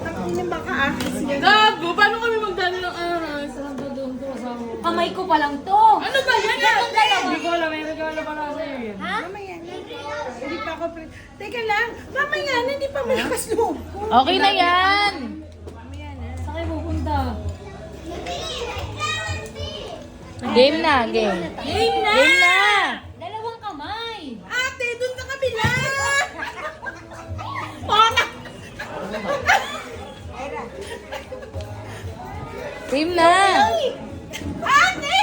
Tangina baka ah. Gago, paano kami magdala ng sarang doon to sa Kamay ko pa lang to. Ano ba yan? Hindi ko alam, may regalo pala sa'yo yun. Ha? Mamaya na. Hindi pa ako Teka lang. Mamaya na. Hindi pa malakas loob ko. Okay na yan. Saan kayo pupunta? Game na, game. Game na! Game na. Dalawang kamay. Ate, doon sa kabila. Game na. Ate!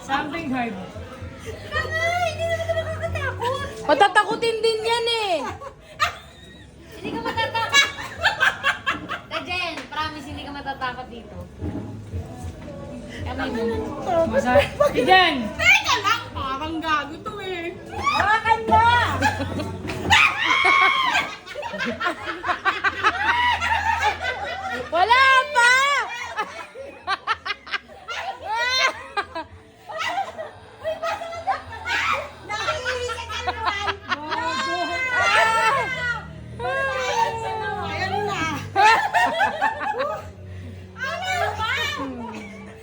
Something hard. Ay, hindi naman ka nakakatakot. Matatakutin din yan eh. Hindi ka matatakot. Tajen, promise hindi ka matatakot dito. Kamay mo. Masaya. Igan! Teka lang. Parang gago to eh. Hawakan na! Wala pa. Nakikinig ka naman. Ayan na. Ano ba?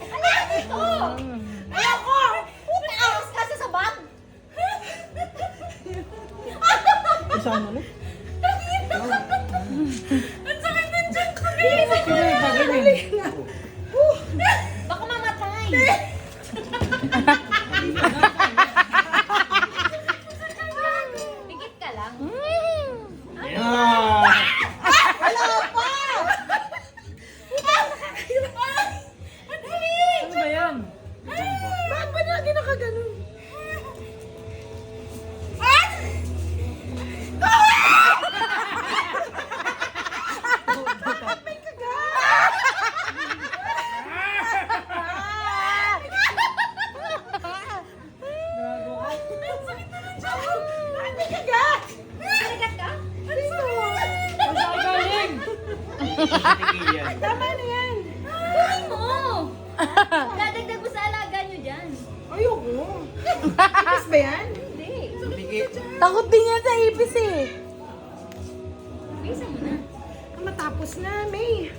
Ano ito? Ayoko! Awas ka sa sabat! Isama mo? Ang sakit ng tiyan ko. Baka mamatay! Pikit ka lang. Wala pa! Ano ba yan? Bakit ba lagi nakaganon? May kagat! Ang sakit na ng tiyan ko. Ay, may kagat! Sinagat ka? Dito. Saan ka galing? Tama na yan. Kunin mo! Dadagdag mo sa alaga nyo dyan. Ayoko. Ipis ba yan? Hindi. Takot din yan sa ipis eh. Bisa mo na. Matapos na, May.